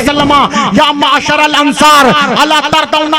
या माशरल अंसार अला तरदौना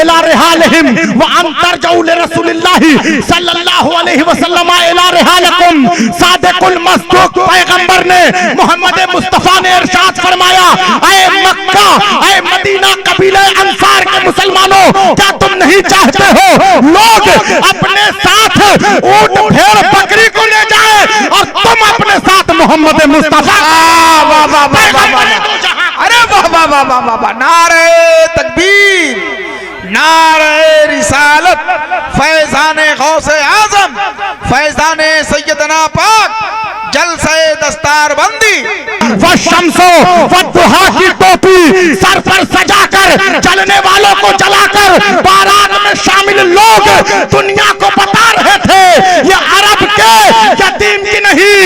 इला रिहालहिम व अन तरजऊ लिरसूलिल्लाह सल्लल्लाहु अलैहि वसल्लम इला रिहालकुम। सादिकुल मस्दूक पैगंबर ने मोहम्मद मुस्तफा ने इरशाद फरमाया, ऐ मक्का, ऐ मदीना कबीले अंसार के मुसलमानों, क्या तुम नहीं चाहते हो लोग अपने साथ ऊंट भेड़ बकरी को ले जाए और तुम अपने साथ मोहम्मद मुस्तफा। अरे वाह वाह वाह वाह वाह, नारे तकबीर, नारे रिसालत, फैजाने गौसे आजम, फैजाने सैयदना पाक, जलसे दस्तार बंदी, वह शम्सो वह दुहा की टोपी सर पर सजाकर चलने वालों को जलाकर बारात में शामिल लोग दुनिया को बता रहे थे ये अरब के यतीम की नहीं,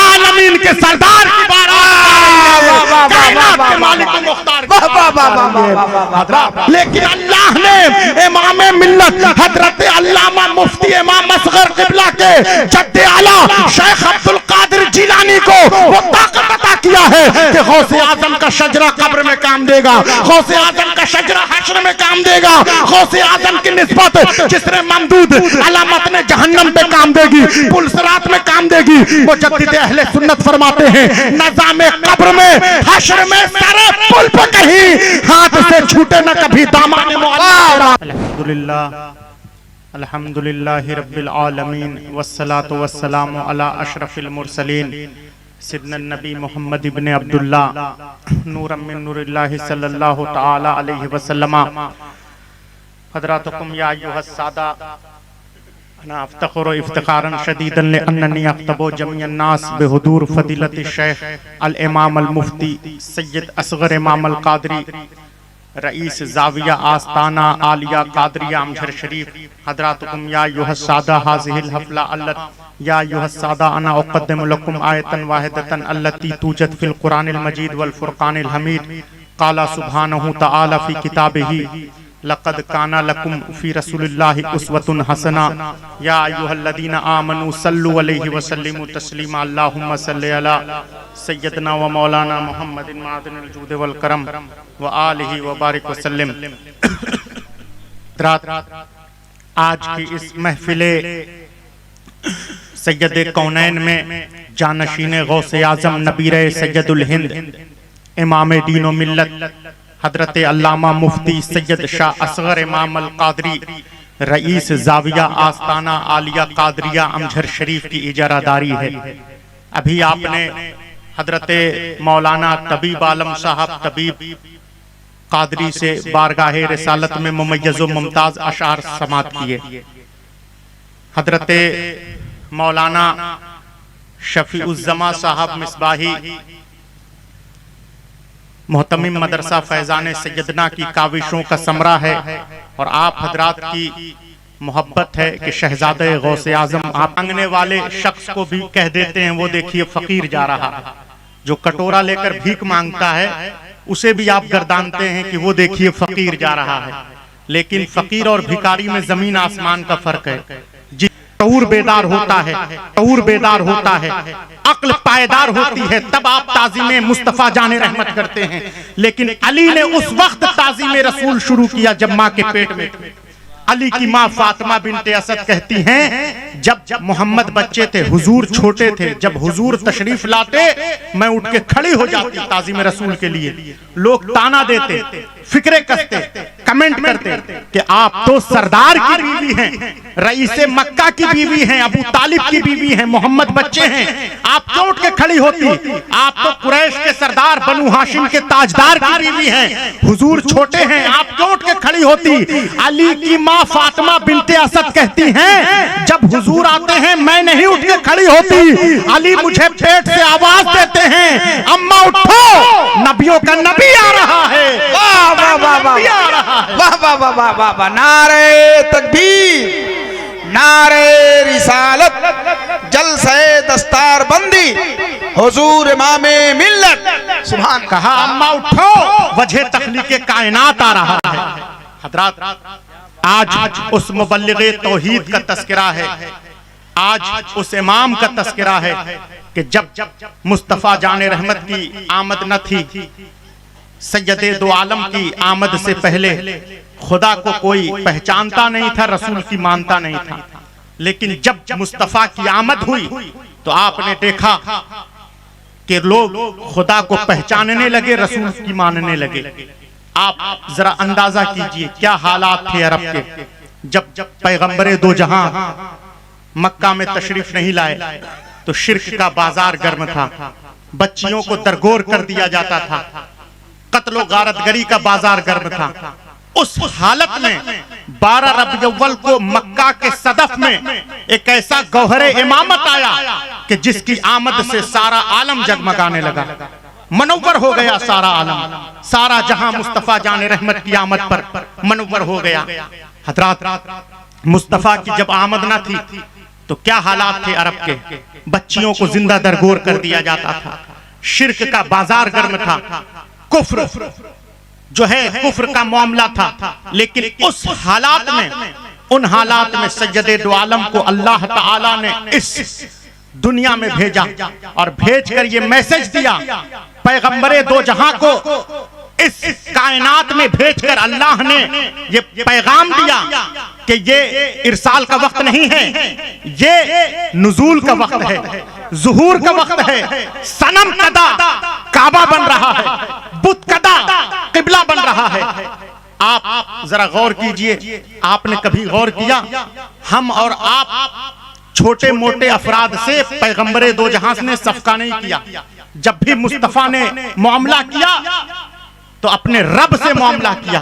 आलमीन के सरदार की बारात, कायनात के मालिक मुख्तार। लेकिन अल्लाह ने इमाम मिल्लत हजरत अल्लामा मुफ्ती इमाम असगर क़िबला के जद्दे आला शेख अब्दुल कादिर जिलानी को वो ताकत अता किया है कि गौसे आजम का शजरा कब्र में काम देगा, गौसे आजम का शजरा हश्र में काम देगा, गौसे आजम की निस्बत जिसने ममदूद अलामत ने जहन्नम पे काम देगी, पुलसरात में काम देगी। मुजद्दिद अहले सुन्नत फरमाते हैं नज़ामे कब्र में हश्र में सारे पुल पे कहीं हाथ से छूटे न कभी दामाने मौला। अल्हम्दुलिल्लाह अल्हम्दुलिल्लाहि रब्बिल आलमीन वस्सलातु वस्सलामु अला अशरफिल मुरसलीन सिद्दना नबी मोहम्मद इब्न अब्दुल्लाह नूरम मिन नूरिल्लाहि सल्लल्लाहु तआला अलैहि वसल्लम। हज़रातुकुम या अय्युहस सादा अना अफ्तखुरु इफ्तिखारन शदीदन लिअन्ननी अख्तबु जमीअन नास बिहुदूर फजीलत शेख अल इमाम अल मुफ्ती सैयद असगर इमाम अल कादरी रईस जाविया आस्ताना आलिया कादरिया अमजर शरीफ। हज़रातुकुम या अय्युहस सादा हाज़िहिल हफ़ला अल्लत या अय्युहस सादा अना उक़द्दिमु लकुम आयतन वाहिदतन अल्लती तूजद फिल कुरानिल मजीद वल फुरक़ानिल हमीद। क़ाला सुब्हानहु तआला फ़ी किताबिही लक़द काना लकुम फ़ी रसूलिल्लाहि उस्वतुन हसना या अय्युहल्लज़ीना आमनू सल्लु अलैहि वसल्लिमु तस्लीमा। अल्लाहुम्मा सल्लि अला सय्यदना व मौलाना मुहम्मदिन मादिनिल जूद वल करम व आलिहि व बारिक वसल्लम। आज की इस महफिले सैयद कौनैन में जानशीन गौसे आजम नबीरे सैयदुल हिंद इमाम दीन व मिल्लत हजरत अल्लामा मुफ्ती सैयद शाह असगर इमाम अल कादरी रईस जाविया आस्ताना आलिया कादरिया अमजर शरीफ की इजारादारी है। अभी आपने हजरत मौलाना तबीब आलम साहब तबीब कादरी से बारगाहे रिसालत में मुमय्यज़ व मुमताज अशार समात किए। हजरत मौलाना शफीउज़्ज़मा साहब मिसबाही मोहतमिम मदरसा फैजान सैयदना की काविशों का समरा है और आप हजरात की मोहब्बत है कि शहजादे गौसे आजम आप मांगने वाले शख्स को भी कह देते हैं वो देखिए फकीर जा रहा है, जो कटोरा लेकर भीख मांगता है उसे भी आप गर्दानते हैं कि वो देखिए फकीर जा रहा है। लेकिन फकीर और भिखारी में जमीन आसमान का फर्क है। शऊर बेदार होता है, शऊर बेदार होता है, अक्ल पायदार होती है, तब आप ताज़ीम मुस्तफ़ा जाने रहमत करते हैं। लेकिन अली ने उस वक्त ताज़ीम रसूल शुरू किया जब माँ के पेट में। अली की माँ फातिमा बिनते असद कहती हैं जब मोहम्मद बच्चे थे, हुजूर छोटे थे, जब हुजूर तशरीफ लाते मैं उठ के खड़ी हो जाती ताज़ीम रसूल के लिए। लोग ताना देते, फिक्रे कसते, कमेंट करते कि आप तो सरदार की बीवी हैं, रईसे मक्का की बीवी हैं, अबू तालिब की बीवी हैं, मोहम्मद बच्चे हैं, आप क्यों उठ के खड़ी होती? आप तो कुरैश के सरदार बनु हाशिम के ताजदार की बीवी हैं, हुजूर छोटे हैं, आप क्यों उठ के खड़ी होती? अली की माँ फातिमा बिनते असद कहती हैं जब हुजूर आते हैं मैं नहीं उठ के खड़ी होती, अली मुझे पेट से आवाज देते हैं अम्मा उठो, नबियों का नबी आ रहा है। वाह वाह वाह वाह वाह वाह वाह वाह वाह वाह, नारे तकबीर, नारे रिसालत, जलसे दस्तार बंदी, हुजूर इमामे मिल्लत। सुभान। कहा अम्मा उठो, वजह तख्लीक़े कायनात आ रहा है। हजरात आज उस मुबल्लिग़े तौहीद का तज़किरा है, आज उस इमाम का तस्करा है कि जब मुस्तफ़ा जाने रहमत की आमद न थी, सैयदे दो आलम की आमद से पहले खुदा को कोई पहचानता नहीं था, रसूल की मानता नहीं था। लेकिन जब मुस्तफ़ा की आमद हुई तो आपने देखा कि लोग खुदा को पहचानने लगे, रसूल की मानने लगे। आप जरा अंदाजा कीजिए क्या हालात थे अरब के जब पैगंबरे दो जहां मक्का में तशरीफ नहीं लाए तो शिर्क का बाजार गर्म था, बच्चियों को दरगोर कर दिया जाता था, कत्लो गारतगरी का बाजार गर्म था। उस हालत में 12 रबीउल अव्वल को मक्का के सदफ में एक ऐसा गौहरे इमामत आया कि जिसकी आमद से सारा आलम जगमगाने लगा, मनव्वर हो गया सारा आलम, सारा जहां मुस्तफ़ा जाने रहमत की आमद पर मनव्वर हो गया। हजरात मुस्तफ़ा की जब आमद ना थी तो क्या हालात थे अरब के, बच्चियों को जिंदा दरगोर कर दिया जाता था, शिर्क का बाजार गर्म था, कुफ्र जो है कुफ्र का मामला था। लेकिन उस हालात में, उन हालात में सैयदे दो आलम को अल्लाह ताला ने इस दुनिया में भेजा और भेजकर ये मैसेज दिया, पैगंबरे दो जहां को इस कायनात में भेजकर अल्लाह ने ये पैगाम दिया कि ये इरसाल का वक्त नहीं है, ये नुज़ूल का वक्त है, ज़ुहूर का वक्त है। सनम कदा काबा बन रहा है, बुत कदा किबला बन रहा है। आप जरा गौर कीजिए, आपने कभी गौर किया हम और आप छोटे मोटे अफराद से पैगंबरे दो जहां ने सफका नहीं किया। जब भी मुस्तफ़ा ने मामला किया तो अपने रब से मामला किया,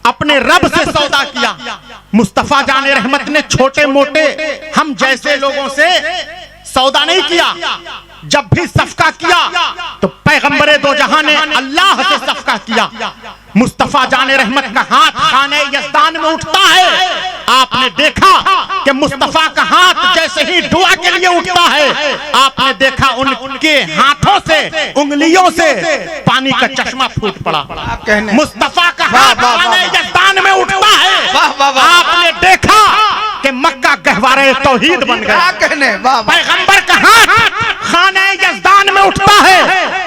अपने रब से सौदा किया। मुस्तफ़ा जाने रहमत ने छोटे मोटे हम जैसे लोगों से सौदा नहीं किया। जब भी सफका किया तो पैगंबरे दो जहां ने अल्लाह से सफका किया। मुस्तफ़ा जाने रहमत का हाथ खाने यज़दान में उठता है, आपने देखा कि मुस्तफ़ा का हाथ जैसे ही दुआ के लिए उठता है, आपने देखा उनके हाथों से, उंगलियों से पानी का चश्मा फूट पड़ा। मुस्तफ़ा का हाथ खाने यज़दान में उठता है, आपने देखा कि मक्का गहवारे तौहीद बन गया। पैगंबर का हाथ खाने यज़दान में उठता है,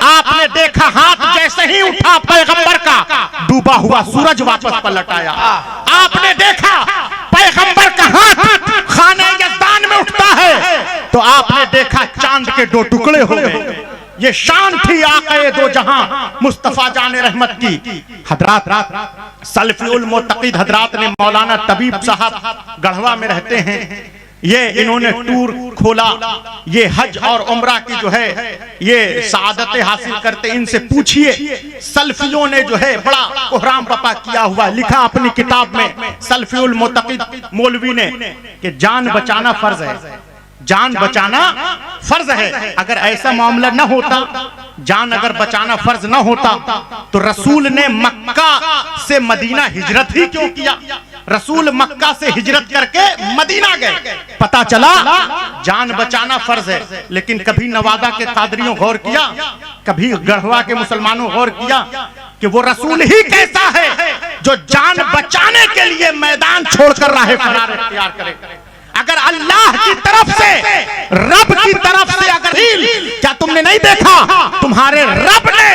आपने देखा हाथ जैसे ही उठा पैगंबर का, डूबा हुआ सूरज वापस पलट आया। आपने देखा पैगंबर का हाथ खाने यज़दान में उठता है तो आपने देखा चांद के दो टुकड़े हो गए। ये शान थी आक़ाए दो जहां मुस्तफ़ा जाने रहमत की। हजरात सल्फ़ुल मुतक़िद हजरात ने मौलाना तबीब साहब गढ़वा में रहते हैं, ये इन्होंने टूर खोला, ये हज और उम्रा की जो है ये सादतें हासिल करते। इनसे पूछिए, सल्फियों ने जो है बड़ा कोहराम बपा किया हुआ, लिखा अपनी किताब में सल्फ़ुल मुतक़िद मौलवी ने कि जान बचाना फर्ज है, जान बचाना फर्ज है। अगर ऐसा मामला न होता, जान अगर बचाना फर्ज न होता तो रसूल ने मक्का से मदीना हिजरत ही क्यों किया? रसूल मक्का से हिजरत करके मदीना गए। पता चला जान बचाना फर्ज है। लेकिन कभी नवादा के कादरियों गौर किया, कभी गढ़वा के मुसलमानों गौर किया कि वो रसूल ही कैसा है जो जान बचाने के लिए मैदान छोड़कर राहे फरार इख्तियार करे। अगर अल्लाह की तरफ से, रब की तरफ से अगर क्या तुमने नहीं देखा तुम्हारे रब ने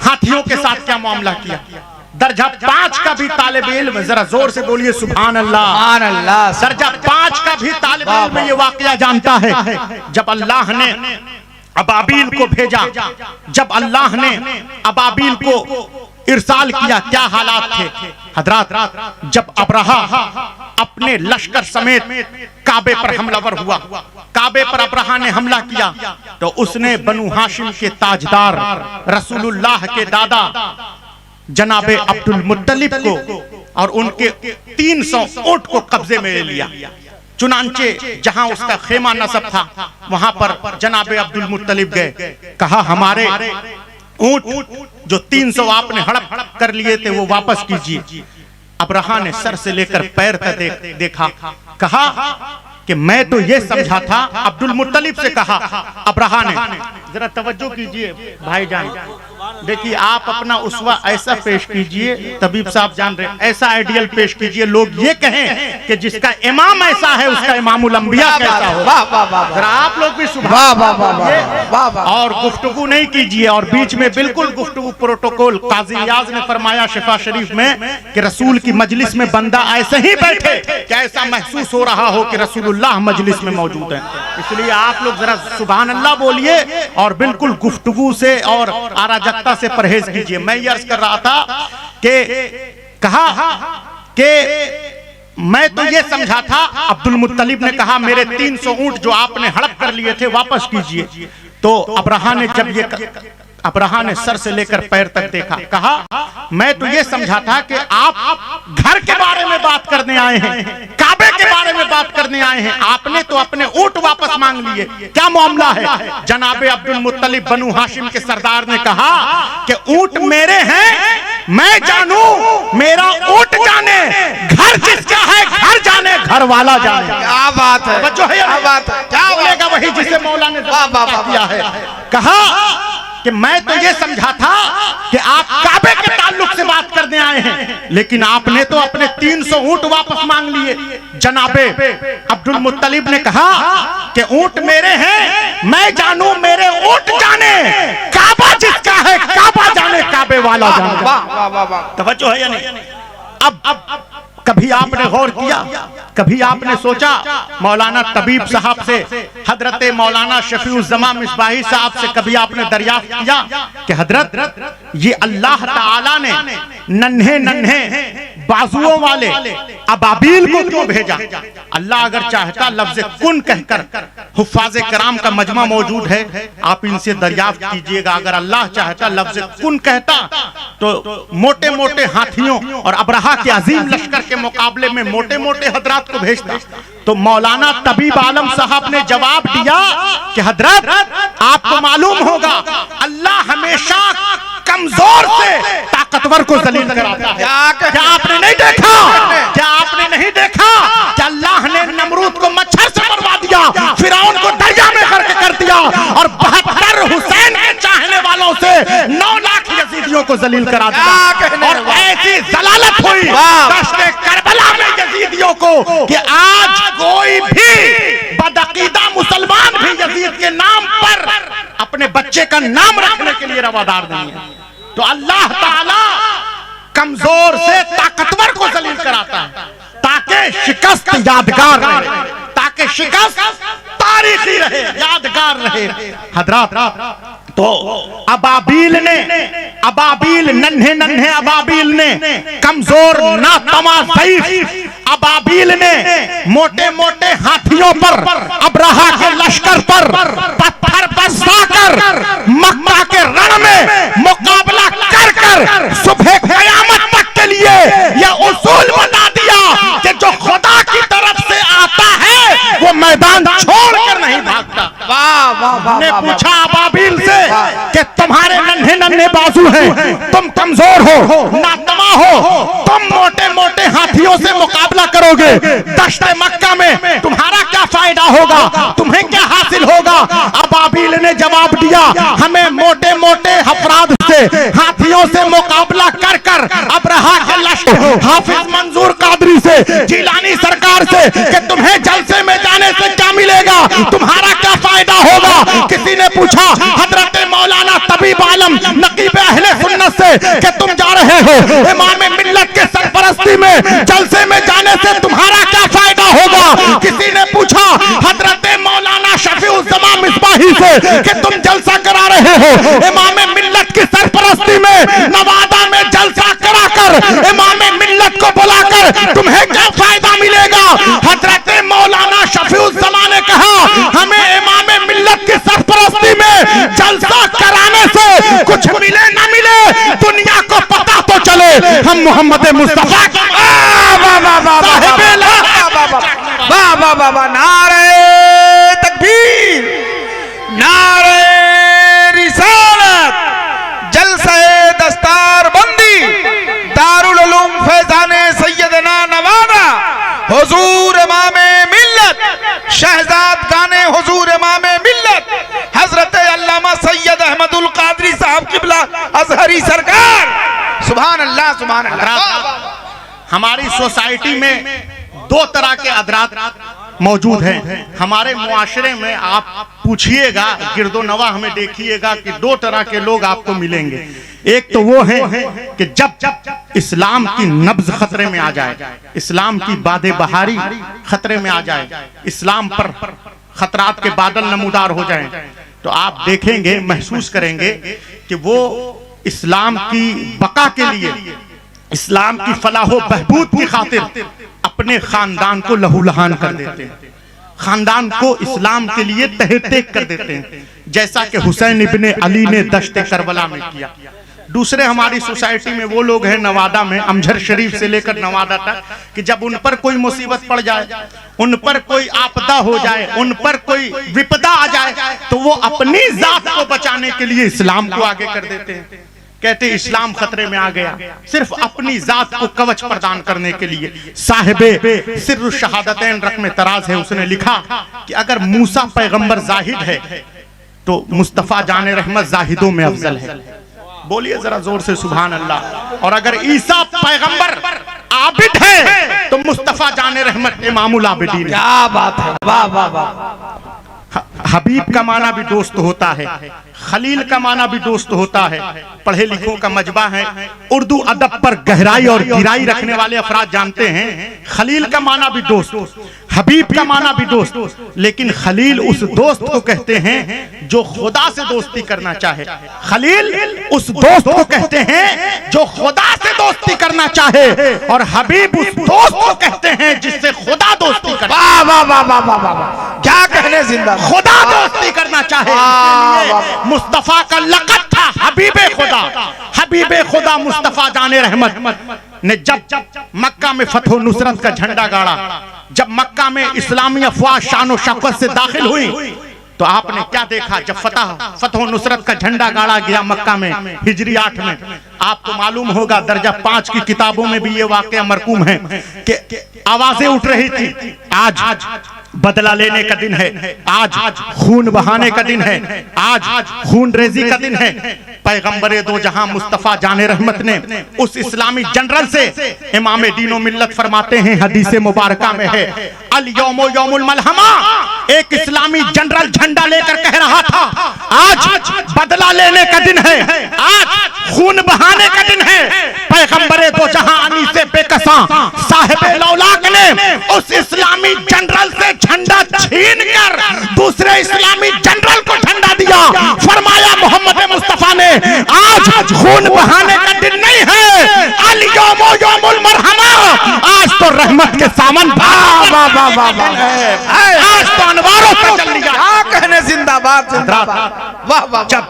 हाथियों के साथ क्या मामला किया? दर्जा 5 का भी तालिब इल्म, जरा जोर से बोलिए सुभान अल्लाह, सुभान अल्लाह। दर्जा 5 का भी तालिब इल्म ये वाकया जानता है जब अल्लाह ने अबाबील को भेजा, जब अल्लाह ने अबाबील को इरसाल किया, क्या हालात थे हजरात। जब अब्रहा अपने लश्कर समेत काबे पर हमलावर हुआ, काबे पर अब्रहा ने हमला किया तो उसने बनु हाशिम के ताजदार रसूलुल्लाह के दादा जनाबे अब्दुल मुत्तलिब को और उनके 300 ऊंट को कब्जे में ले लिया। चुनांचे जहां उसका खेमा नसब था वहां पर जनाबे अब्दुल मुत्तलिब गए, कहा हमारे ऊंट जो 300 आपने हड़प कर लिए थे वो वापस कीजिए। अब्रहा ने सर से लेकर पैर तक देखा, कहा कि मैं तो ये समझा था, अब्दुल मुत्तलिब से कहा अब्रहा ने, जरा तवज्जो कीजिए भाईजान, देखिए आप अपना उसवा ऐसा पेश कीजिए, तबीब साहब जान रहे, ऐसा आइडियल पेश कीजिए लोग ये कहें कि जिसका इमाम ऐसा है उसका इमामुल अंबिया कैसा हो। जरा आप लोग भी सुबह और गुफ्तगू नहीं कीजिए। और बीच में बिल्कुल गुफ्तगू प्रोटोकॉल, काजी रियाज ने फरमाया शिफा शरीफ में कि रसूल की मजलिस में बंदा ऐसे ही बैठे कि ऐसा महसूस हो रहा हो कि रसूलुल्लाह मजलिस में मौजूद है। इसलिए आप लोग जरा सुभान अल्लाह बोलिए और बिल्कुल गुफ्तगू से और अराजकता से परहेज कीजिए। मैं ये अर्ज कर रहा था कि कहा कि मैं तो ये समझा था, अब्दुल मुत्तलिब ने कहा मेरे 300 ऊंट जो आपने हड़प कर लिए थे वापस कीजिए। तो अब्राहा ने जब ये अब्राहा ने सर से लेकर पैर तक देखा, कहा मैं तो ये समझा था कि आप घर के बारे में बात करने आए हैं, काबे के बारे में बात करने आए हैं, आपने तो अपने ऊंट वापस मांग लिए, क्या मामला है। जनाबे अब्दुल मुत्तलिब बनु हाशिम के सरदार ने कहा कि ऊंट मेरे हैं, मैं जानू, मेरा ऊंट जाने, घर जिसका है घर जाने, घर वाला जाने। क्या बात है, बच्चों क्या बात है, क्या बोलेगा वही जिसे मौला ने किया है। कहा कि मैं तो ये समझा था कि आप काबे के ताल्लुक से बात करने आए हैं, लेकिन आपने तो अपने 300 ऊंट वापस मांग लिए। जनाबे अब्दुल मुत्तलिब ने कहा कि ऊंट मेरे हैं, मैं जानू, मेरे ऊंट जाने, काबा जिसका है काबा जाने, काबे वाला जाने। तवज्जो है या नहीं? अब कभी आपने गौर किया, कभी आपने सोचा, मौलाना तबीब साहब से, हजरत मौलाना शफीउज़्ज़मा मिसबाही साहब से कभी आपने दरियाफ्त किया कि हजरत ये अल्लाह ताला ने नन्हे नन्हे बाजुओं वाले अबाबील को क्यों भेजा? अल्लाह अगर चाहता लफ्ज़ कुन कहकर, हुफ़ाज़े कराम का मजमा मौजूद है, आप इनसे दरियाफ्त कीजिएगा, अगर अल्लाह चाहता लफ्ज़ कुन कहता तो मोटे मोटे हाथियों और अब्राहा के अजीम लश्कर के मुकाबले में मोटे मोटे हजरात को भेजता। तो मौलाना तबीब आलम साहब ने जवाब दिया कि हजरत आपको मालूम होगा अल्लाह हमेशा कमजोर से ताकतवर को जलील कराता है। क्या आपने नहीं देखा, क्या आपने नहीं देखा कि अल्लाह ने नमरूद को मच्छर से मरवा दिया, फिरौन को दरिया में करके कर दिया, और 72 हुसैन के चाहने वालों से 9 लाख यजीदियों को जलील करा दिया। और ऐसी जलालत हुई दश्ते करबला में यजीदियों को कि आज कोई भी बदअकीदा मुसलमान भी यजीद के नाम पर अपने बच्चे का नाम रखने के लिए रवादार नहीं है। तो अल्लाह ताला कमजोर से ताकतवर को जलील कराता है ताकि शिकस्त यादगार रहे, ताकि शिकस्त तारीखी रहे, यादगार रहे। हजरात तो अबाबील नन्हे नन्हे अबाबील ने, कमजोर नातमा अबाबील ने मोटे मोटे हाथियों पर, अब्राहा के लश्कर पर पत्थर बरसाकर मक्का के रण में मुकाबला कर कर सुबह क़यामत तक के लिए यह उसूल बता दिया कि जो खुदा की तरफ से आता है वो मैदान छोड़कर नहीं भागता। ने पूछा अबाबील से कि तुम्हारे नन्हे नन्हे बाजू हैं, तुम कमजोर हो, नातमा हो, तुम मोटे मोटे हाथियों से मुकाबला करोगे, दश्ते मक्का में तुम्हारा क्या फायदा होगा, तुम्हें क्या हासिल होगा? अबाबील ने जवाब दिया हमें मोटे मोटे अफराद से, हाथियों से मुकाबला कर कर अब्राहा के लश्कर, हाफिज मंजूर कादरी से, जिलानी सरकार से कि तुम्हें जलसे में जाने से क्या मिलेगा, तुम्हारा क्या फायदा होगा? किसी ने पूछा हजरत मौलाना तबीब आलम नकीब अहले सुन्नत से कि तुम जा रहे हो इमाम मिल्लत के सरपरस्ती में, जलसे में जाने से तुम्हारा क्या फायदा होगा? किसी ने पूछा हजरत मौलाना शफीउज़्ज़मा मिसबाही से कि तुम जलसा करा रहे हो इमाम मिल्लत की सरपरस्ती में, नवादा में जलसा कराकर इमाम मिल्लत को बुलाकर तुम्हें क्या फायदा मिलेगा? हजरत मौलाना शफीउज़्ज़मा ने कहा हमें इमाम मिल्लत की सरपरस्ती में जलसा कराने से कुछ मिले ना मिले, दुनिया को पता तो चले हम मोहम्मद मुस्तफा के नारे तकबीर, नारे रिसालत, जलसे दस्तार बंदी, दारुल उलूम फैजाने सैयदना नवादा, हुजूर इमामे मिल्लत, शहजाद गाने हुजूर इमामे मिल्लत हजरत अल्लामा सैयद अहमदुल कादरी साहब की किबला अजहरी सरकार। सुभान अल्लाह सुभान अल्लाह। हमारी सोसाइटी में दो तरह के हजरात मौजूद हैं। हमारे मुआशरे में आप पूछिएगा, गिरदो नवा हमें देखिएगा कि दो तरह के लोग आपको मिलेंगे। एक तो वो है कि जब इस्लाम की नब्ज खतरे में आ जाए, इस्लाम की बादे बहारी खतरे में आ जाए, इस्लाम पर खतरात के बादल नमूदार हो जाएं, तो आप देखेंगे, महसूस करेंगे कि वो इस्लाम की बका के लिए, इस्लाम की फलाहो बहबूद की खातिर अपने खानदान को लहूलहान कर देते हैं, खानदान को इस्लाम के लिए तहतेक कर देते हैं, जैसा कि हुसैन इब्ने अली ने दश्ते करबला में किया। दूसरे हमारी सोसाइटी में वो लोग हैं नवादा में, अमझर शरीफ से लेकर नवादा तक, कि जब उन पर कोई मुसीबत पड़ जाए, उन पर कोई आपदा हो जाए, उन पर कोई विपदा आ जाए, तो वो अपनी जात को बचाने के लिए इस्लाम को आगे कर देते हैं। कहते इस्लाम खतरे में आ गया, सिर्फ अपनी जात को कवच प्रदान करने के लिए। साहिबे सिर्र शहादतैन रकम तराज है, उसने लिखा कि अगर मूसा पैगंबर जाहिद है तो मुस्तफा जाने रहमत जाहिदों में अफजल है। बोलिए जरा जोर से सुभान अल्लाह। और अगर ईसा पैगंबर आबिद है तो मुस्तफा जाने रहमत इमामुल आबिदीन। क्या बात है, वाह वाह वाह। हबीब का माना भी दोस्त होता है, खलील का माना भी दोस्त होता है। पढ़े लिखों का मजबा है, उर्दू अदब पर गहराई और गिराई रखने वाले अफराद जानते हैं खलील का माना भी दोस्त, हबीब का माना भी दोस्त। लेकिन खलील उस दोस्त को कहते हैं जो खुदा से दोस्ती करना चाहे, खलील उस दोस्त को कहते हैं जो खुदा से दोस्ती करना चाहे, और हबीब उस दोस्त को कहते हैं जिससे खुदा दोस्ती करे। वाह वाह वाह वाह वाह वाह, क्या कहने जिंदा, खुदा दोस्ती करना चाहे। मुस्तफा का लक़ब था हबीबे खुदा, हबीबे खुदा मुस्तफा जाने रहमत ने जब मक्का में फतह नुसरत का झंडा गाड़ा, जब मक्का में इस्लामी अफवाह शान और शौकत से दाखिल हुई, तो आपने क्या देखा? जब फतह नुसरत का झंडा गाड़ा गया मक्का में हिजरी 8 में, आपको मालूम होगा दर्जा 5 की किताबों में भी ये वाकया मरकूम है कि आवाजें उठ रही थी, आज बदला लेने का दिन है, आज खून बहाने का दिन है, आज खून रेजी का दिन है। पैगंबरे दो जहां मुस्तफा जाने रहमत ने उस इस्लामी जनरल से इमाम दीनो मिल्लत फरमाते हैं, हदीस मुबारका में है, अल यौमो यौमुल मलहमा। एक इस्लामी जनरल झंडा लेकर कह रहा था, आज बदला लेने का दिन है, आज खून बहाने का दिन है। पैगंबरे दो जहां अनी से बेकसा साहिबे लौलाक ने उस इस्लामी जनरल से झंडा छीनकर दूसरे इस्लामी जनरल को झंडा दिया। फरमाया मोहम्मद मुस्तफा ने, आज खून बहाने का दिन नहीं है, अल यौमो यौमुल मरहमा, आज तो रहमत के सामन आज तो अनवारों से चल लिया। क्या कहने, जिंदाबाद जिंदाबाद, वाह वाह। जब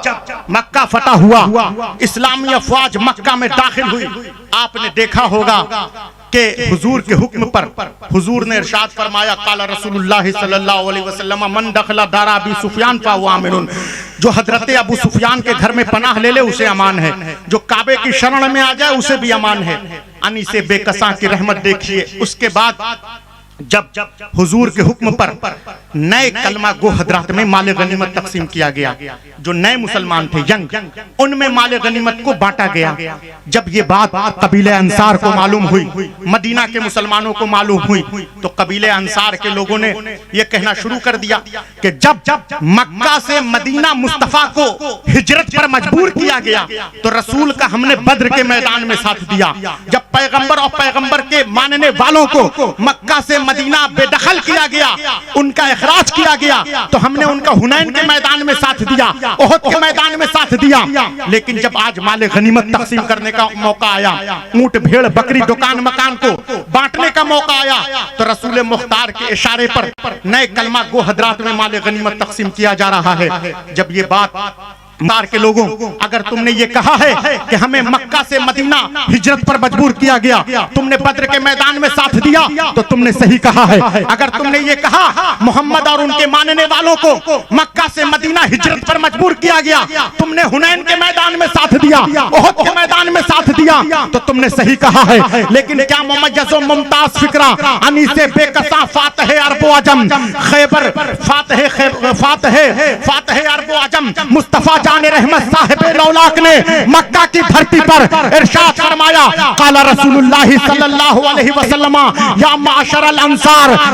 मक्का फतह हुआ, इस्लामी अफवाज मक्का में दाखिल हुई, आपने देखा होगा कि हुजूर के हुक्म पर हुजूर ने इरशाद फरमाया, काला रसूलुल्लाह सल्लल्लाहु अलैहि वसल्लम मन दखला दारा अबी सुफियान फाहुवा आमिनुन। जो हजरत अबू सुफियान के घर में पनाह ले ले उसे अमान है, जो काबे की शरण में आ जाए उसे भी अमान है। अनी से बेकसा की रहमत देखिए। उसके बाद जब हुजूर के हुक्म पर नए कलमा गो हजरात में माले गनीमत तकसीम किया गया, जो नए मुसलमान थे यंग, उनमें माले गनीमत को बांटा गया। जब ये बात कबीले अंसार को मालूम हुई, मदीना के मुसलमानों को मालूम हुई, तो कबीले अंसार के लोगों ने यह कहना शुरू कर दिया कि जब मक्का से मदीना मुस्तफा को हिजरत पर मजबूर किया गया, तो रसूल का हमने बद्र के मैदान में साथ दिया। जब पैगंबर और पैगंबर के मानने वालों को मक्का से मदीना बेदखल किया गया, उनका इखराज किया गया, तो हमने उनका हुनैन के मैदान में साथ दिया, ओहद के मैदान में साथ दिया। लेकिन जब आज माले गनीमत तकसीम करने का मौका आया, ऊंट भेड़ बकरी दुकान मकान को बांटने का मौका आया, तो रसूल मुख्तार के इशारे पर नए कलमा गो हजरात में माले गनीमत तकसीम किया जा रहा है। जब ये बात मार के लोगों, अगर तुमने ये कहा है कि हमें मक्का से मदीना हिजरत पर मजबूर किया गया, तुमने बद्र के मैदान में साथ दिया, तो तुमने सही कहा है। अगर तुमने ये कहा मोहम्मद और उनके मानने वालों को मक्का से मदीना हिजरत पर मजबूर किया गया, तुमने हुनैन के मैदान में साथ दिया, ओहद के मैदान में साथ दिया, दिया तो तुमने सही कहा है, लेकिन क्या मुमय्यज़ मुमताज फिक्रा अनीसे बेकसा फातह अरबो अजम खैबर फातह अरबो अजम मुस्तफा जाने रहमत साहिब लौलाक ने मक्का की धरती पर इरशाद फरमाया, काला रसूलुल्लाह सल्लल्लाहु अलैहि वसल्लम या माशरल अंसार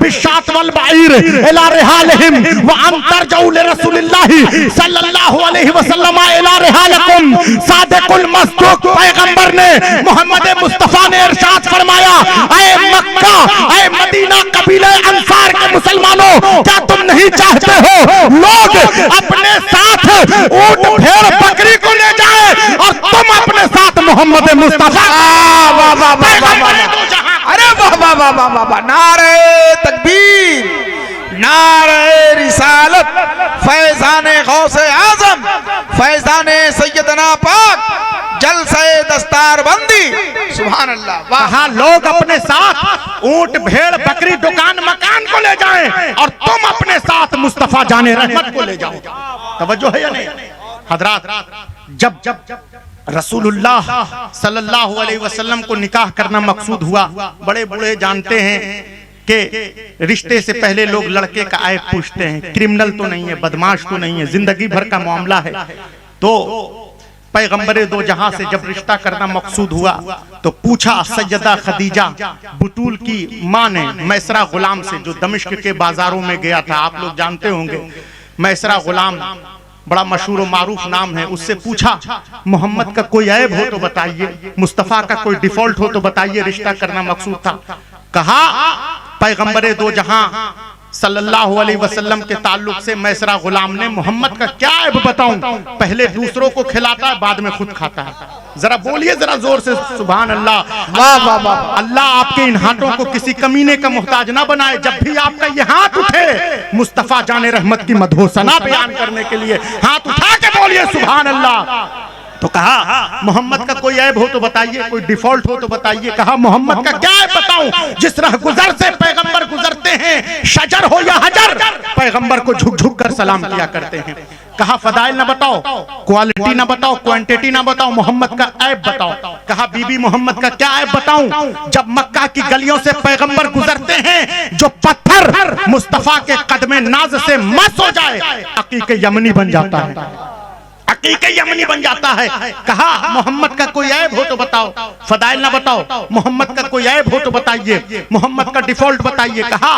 बिशात वल बईर इला रिहालहिम व अन तरजऊ लिरसूलिल्लाह सल्लल्लाहु अलैहि वसल्लम इला रिहालकुम। सादिकुल मस्दूक पैगंबर ने मोहम्मद मुस्तफा ने इरशाद फरमाया, ऐ मक्का ऐ मदीना कबीले अंसार के मुसलमानों, क्या तुम नहीं चाहते हो लोग अपने साथ ऊंट भेड़ बकरी को ले जाए और तुम अपने साथ मोहम्मद मुस्तफा। अरे वाह वाह वाह वाह वाह वाह, नारे तकबीर, नारे रिसालत, फैजाने गौसे आजम, फैजाने सैयदना पाक, जलसे दस्तार बंदी, सुभान अल्लाह। वहां लोग अपने साथ ऊंट भेड़ बकरी दुकान मकान को ले जाएं और तुम अपने साथ मुस्तफा जाने रहमत को ले जाओ। तवज्जो है या नहीं हजरात? जब रसूलुल्लाह सल्लल्लाहु अलैहि वसल्लम को निकाह करना मकसूद हुआ, बड़े बूढ़े जानते हैं कि रिश्ते से पहले लोग लड़के का ऐब पूछते हैं, क्रिमिनल तो नहीं है, बदमाश तो नहीं है, जिंदगी भर का मामला है। तो पैगंबरे दो जहां से जब रिश्ता करना मकसूद हुआ तो पूछा सैयदा खदीजा बुतूल की मां ने मैसरा गुलाम से, जो दमिश्क के बाजारों में गया था, आप लोग जानते होंगे मैसरा गुलाम बड़ा मशहूर मारूफ नाम है, उससे पूछा मोहम्मद का कोई ऐब हो तो बताइए, मुस्तफा का कोई डिफॉल्ट हो तो बताइए, रिश्ता करना मकसूद था। कहा पैगंबरे दो जहां सल्लल्लाहु अलैहि वसल्लम के ताल्लुक से मैसरा गुलाम ने मोहम्मद का क्या ऐब बताऊं, पहले दूसरों को खिलाता है बाद में खुद खाता है। जरा बोलिए जरा जोर से सुभान अल्लाह। वाह वाह वाह, अल्लाह आपके इन हाथों को किसी कमीने का मोहताज ना बनाए। जब भी आपका ये हाथ उठे मुस्तफा जाने रहमत की मधोसना बयान करने के लिए हाथ उठा के बोलिए सुभान अल्लाह। तो कहा मोहम्मद का कोई ऐब हो तो बताइए, कोई डिफॉल्ट हो तो बताइए। कहा मोहम्मद का क्या ऐब बताऊं, जिस राह गुजर से पैगंबर गुजरते हैं, शजर हो या हजर, पैगंबर को झुक झुक कर सलाम किया करते हैं। कहा फदाइल ना बताओ, क्वालिटी ना बताओ, क्वांटिटी ना बताओ, मोहम्मद का ऐब बताओ। कहा बीबी मोहम्मद का क्या ऐब बताऊं, जब मक्का की गलियों से पैगंबर गुजरते हैं जो पत्थर मुस्तफा के कदमे नाज से मस हो जाए अकीके यमनी बन जाता है, अकीके यमनी बन जाता है। कहा मोहम्मद का कोई ऐब हो तो बताओ, फदाइल ना बताओ, मोहम्मद का कोई ऐब हो तो बताइए, मोहम्मद का डिफॉल्ट बताइए। कहा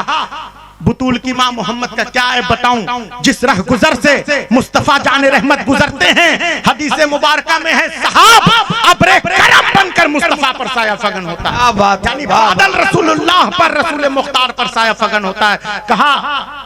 बुतूल की मां मोहम्मद का क्या ऐब बताऊं, जिस राह गुजर से मुस्तफा जाने रहमत गुजरते हैं, हदीस मुबारका में है सहाब अब्रे करम बनकर मुस्तफा पर साया फगन होता है, यानी बादल रसूलुल्लाह पर, रसूल मुख्तार पर साया फगन होता है। कहा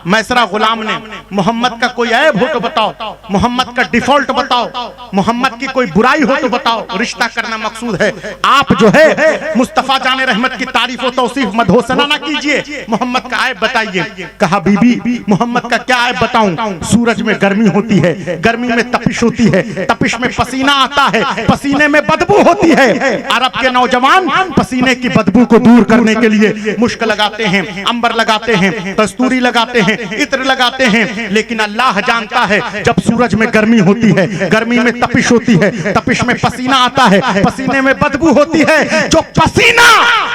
मैसरा गुलाम ने मोहम्मद का कोई ऐब हो तो बताओ, मोहम्मद का डिफॉल्ट बताओ, मोहम्मद की कोई बुराई हो तो बताओ, रिश्ता करना मकसूद है। आप जो है मुस्तफा जाने रहमत की तारीफ व तौसीफ मधोसना ना कीजिए, मोहम्मद का ऐब बताइए। कहा बीबी मोहम्मद का क्या ऐब बताऊं, सूरज में गर्मी होती है, गर्मी में तपिश होती है, तपिश में पसीना आता है, पसीने में बदबू होती है। अरब के नौजवान पसीने की बदबू को दूर करने के लिए मुश्क लगाते हैं, अंबर लगाते हैं, कस्तूरी लगाते हैं, इत्र लगाते हैं, लेकिन अल्लाह जानता है जब सूरज में गर्मी होती है, गर्मी में तपिश होती है, तपिश में पसीना आता है, पसीने में बदबू होती है, जो पसीना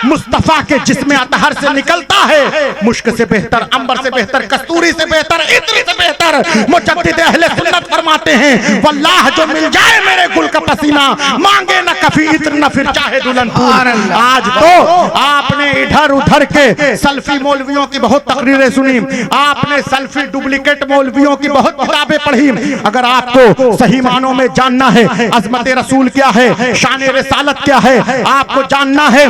मुस्तफा के जिस्म अतहर से निकलता है मुश्क से बेहतर, अंबर से बेहतर, कस्तूरी से बेहतर, इत्र से बेहतर मुजद्दिद अहले सुन्नत फरमाते हैं वल्लाह जो मिल जाए मेरे गुल का पसीना, मांगे न कभी इत्र न फिर चाहे दुल्हन फूल। आज तो आपने इधर उधर के सल्फी मौलवियों की बहुत तकरीरें सुनी, आपने सल्फी डुप्लीकेट मौलवियों की बहुत किताबें पढ़ी। अगर आपको सही मानों में जानना है अजमत रसूल क्या है, शान रिसालत क्या है, आपको जानना है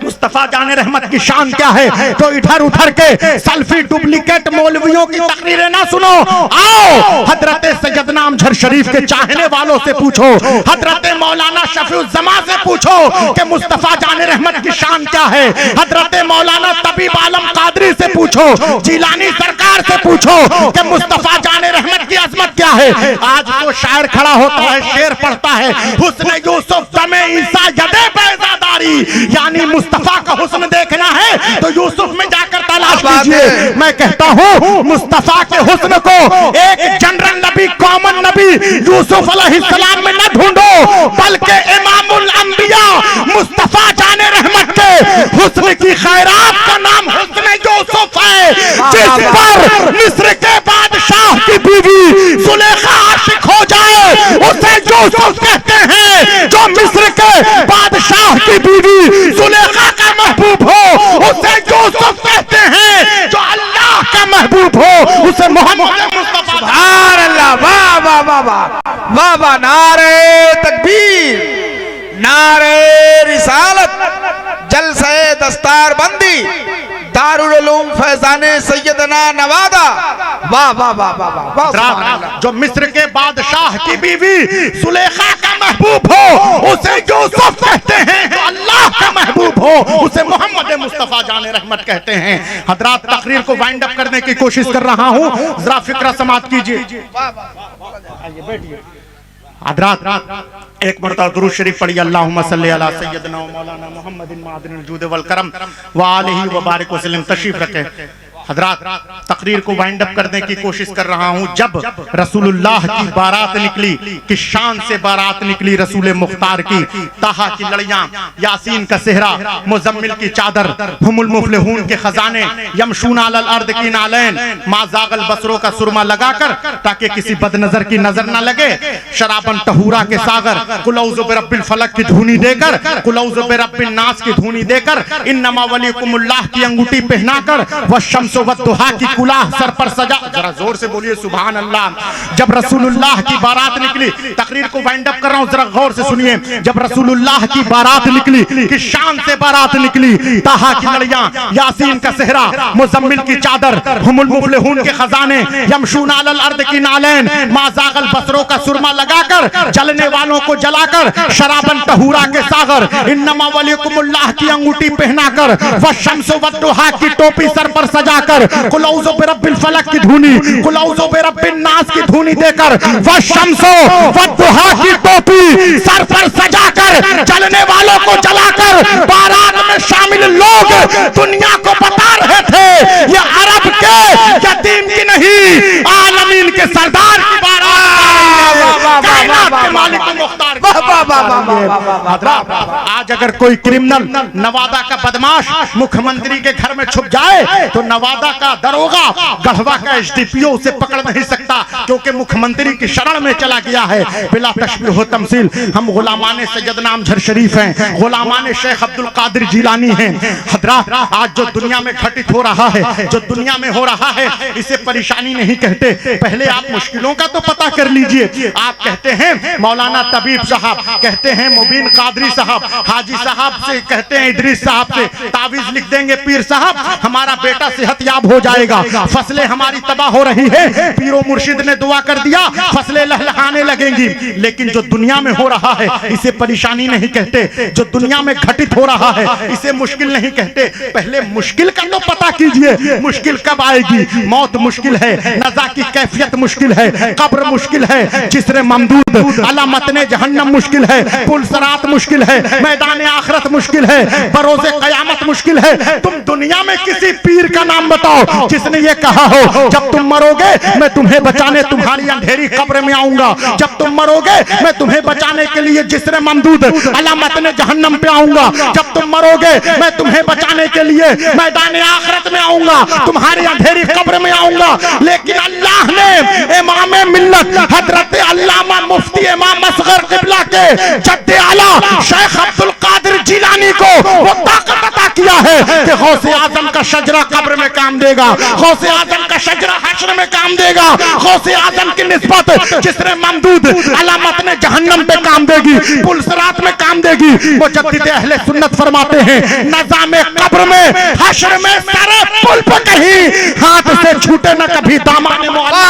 मुस्तफा जाने रहमत की शान क्या है, तो इधर उधर के सल्फी डुप्लीकेट मौलवियों की तकरीरें ना सुनो, आओ हजरत सैयदना अमजद शरीफ के चाहने वालों से पूछो, हजरत मौलाना शफीउज़्ज़मा से पूछो कि मुस्तफा जाने रहमत की शान क्या है, हजरत मौलाना तबीब आलम कादरी से पूछो, जिलानी सरकार से पूछो कि मुस्तफा जाने रहमत की अजमत क्या है। आज तो शायर खड़ा होता है, शेर पढ़ता है, हुस्न यूसुफ दमे ईसा यदे बैज़ादारी, यानी मुस्तफा का हुस्न देखना है तो यूसुफ में जाकर तलाश कीजिए। मैं कहता हूँ मुस्तफा के हुस्न को एक जनरल नबी, कॉमन नबी यूसुफ अलैहिस्सलाम में न ढूंढो, बल्कि इमामुल अंबिया मुस्तफा जाने रहमत के हुस्न की खैरात का नाम हुस्न यूसुफ है, जिस पर मिस्र के बादशाह की बीवी सुलेखा आशिक हो जाए उसे यूसुफ कहते हैं। जो मिस्र के बादशाह की बीवी सुलेखा का महबूब हो उसे यूसुफ कहते हैं। जो अल्लाह का महबूब हो उसे मोहम्मद मुस्तफा। सुभान अल्लाह, वाह वाह वाह वाह वाह वाह, नारे तकबीर, नारे रिसालत, जलसे दस्तारबंदी, दारुल उलूम फैजाने सैयदना नवादा। वाह वाह वाह वाह वाह, सुभान अल्लाह। जो मिस्र के बादशाह की बीवी सुलेखा का महबूब हो उसे यूसुफ कहते हैं। जो अल्लाह का महबूब हो उसे मोहम्मद मुस्तफा जाने रहमत कहते हैं। हजरात, तकरीर को वाइंड अप करने की कोशिश कर रहा हूँ, जरा फिक्रा समाप्त कीजिए। हजरात, एक मरतबा दुरूद शरीफ पढ़िए, अल्लाहुम्मा सल्ली अला सय्यदना व मौलाना मुहम्मदिन मादिनिल जूद वल करम व आलिहि व बारिक वसल्लम। तशरीफ रखें। हजरात, तकरीर को वाइंड अप करने की कोशिश कर रहा हूँ। जब रसूलुल्लाह की बारात निकली, किस शान से बारात निकली रसूल मुख्तार की। ताहा की लड़ियां, यासीन का सेहरा, मुजम्मिल की चादर, हुमुल मुफलिहून के खजाने, यमशून अलल अर्द की नालैन, माज़ागल बसरों का सुरमा लगाकर ताकि किसी बदनजर की नजर न लगे, शराबन तहूरा के सागर, कुल औज़ु बिरब्बिल फलक की धुनी देकर, कुल औज़ु बिरब्बिन नास की धुनी देकर, इन्नमा वलीकुमुल्लाह की अंगूठी पहनाकर, व शम्स दुहा की कुलाह सर पर सजा। जरा जोर से बोलिए सुभान अल्लाह। जब रसूलुल्लाह की बारात निकली, तकरीर को वाइंड अप कर रहा हूं, जरा गौर से सुनिए। जब रसूलुल्लाह की बारात निकली, किस शान से बारात निकली। ताहा की लड़ियां, यासीन का सेहरा, मुजम्मिल की चादर, हुमुल मुफलिहून के खजाने, यमशून अलल अर्द की नालैन, माज़ागल बसरों का सुरमा लगाकर, जलने वालों को जलाकर, शराबन तहूरा के सागर, इन्नमा वलीकुमुल्लाह की अंगूठी पहनाकर, व शम्स व दुहा की टोपी सर पर सजा कुल औज़ु बिरब्बिल फलक की धुनी, कुल औज़ु बिरब्बिन नास की धुनी देकर, व शम्सो व दुहा की टोपी सर पर सजाकर, जलने वालों को जलाकर, बारात में शामिल लोग दुनिया को बता रहे थे ये अरब के यतीम की नहीं, आलमीन के सरदार की बारात, कायनात के मालिक मुख्तार। आज अगर कोई क्रिमिनल, नवादा का बदमाश मुख्यमंत्री के घर में छुप जाए तो नवादा का दरोगा, गढ़वा का एसडीपीओ उसे पकड़ नहीं सकता, क्योंकि मुख्यमंत्री की शरण में चला गया है। बिला तशबीह हो तमसील, हम गुलामाने सैयदना अमजद शरीफ हैं, गुलामाने शेख अब्दुल कादिर जिलानी हैं। हजरात, आज जो दुनिया में घटित हो रहा है, जो दुनिया में हो रहा है, इसे परेशानी नहीं कहते। पहले आप मुश्किलों का तो पता कर लीजिए। आप कहते हैं मौलाना तबीब साहब, कहते हैं मुबीन कादरी साहब, हाजी साहब से कहते हैं, इदरीस साहब से तावीज लिख देंगे पीर साहब, हमारा बेटा सेहतयाब हो जाएगा। फसलें हमारी तबाह हो रही है, पीरो मुर्शिद ने दुआ कर दिया, फसलें लहलहाने लगेंगी। लेकिन जो दुनिया में हो रहा है इसे परेशानी नहीं कहते, जो दुनिया में घटित हो रहा है इसे मुश्किल नहीं कहते। पहले मुश्किल का तो पता कीजिए, मुश्किल कब आएगी। मौत मुश्किल है, नज़ा की कैफियत मुश्किल है, कब्र मुश्किल है, जिस्र ममदूद अलामतने जहन्नम मुश्किल है, पुल सरात मुश्किल है, मैदान आखिरत मुश्किल है, बरोज़े क़यामत मुश्किल है। तुम दुनिया में किसी पीर का नाम बताओ जिसने ये कहा हो जब तुम मरोगे मैं तुम्हें बचाने तुम्हारी अंधेरी कब्र में आऊंगा, जब तुम मरोगे मैं तुम्हें बचाने के लिए जिस्र ममदूद अलामतने जहन्नम पे आऊंगा, जब तुम मरोगे मैं तुम्हें बचाने के लिए मैदान आखिरत में आऊंगा, तुम्हारी अंधेरी कब्र में आऊंगा। लेकिन अल्लाह ने इमाम मिल्लत हजरत अल्लामा मुफ्ती इमाम असगर क़िबला के जद्दे आला शेख अब्दुल कादिर जिलानी को वो ताकत अता किया है कि गौसे आजम का शजरा कब्र में काम देगा, गौसे आजम का शजरा हश्र में काम देगा, गौसे आजम की निस्बत जिस्र ममदूद अलामत ने जहन्नम पे काम देगी, पुल सिरात में काम देगी। मुजद्दिद अहले सुन्नत फरमाते हैं नज़ामे कब्र में हश्र में सारे पुल पे कहीं हाथ से छूटे न कभी दामाने मौला।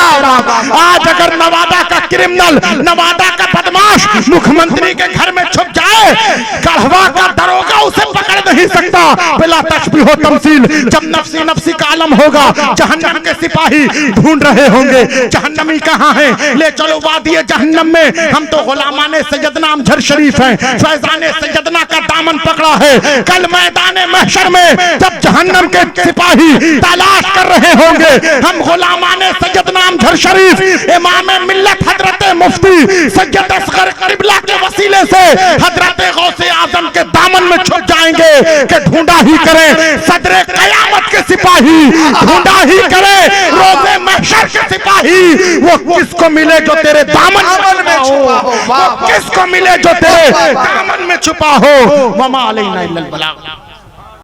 आज अगर नवादा का क्रिमिनल, नवादा का बदमाश मुख्यमंत्री के घर में छुप जाए है, गढ़वा का दरोगा उसे पकड़ नहीं सकता। बिला तशबीह तमसील, जब नफ्सी नफ्सी का आलम होगा, जहन्नम के सिपाही ढूंढ रहे होंगे जहन्नमी कहाँ है, ले चलो वादिये जहन्नम में। हम तो गुलामाने सैयदना अमजद शरीफ हैं, फैजाने सैयदना का दामन पकड़ा है। कल मैदाने महशर में जब जहन्नम के सिपाही तलाश कर रहे होंगे, हम गुलामाने सैयदना अमजद शरीफ, इमाम मिल्लत हजरत मुफ्ती सैयद असगर किबला के वसीले से हजरत गौसे आजम के दामन में छुप जाएंगे कि ढूंढा ही करें सदरे कयामत के सिपाही, ढूंढा ही करें रोज़े महशर के सिपाही। वो किसको मिले जो तेरे दामन में छुपा हो, वो किसको मिले जो तेरे दामन में छुपा हो। वमा अलैना इल्लल बलाग।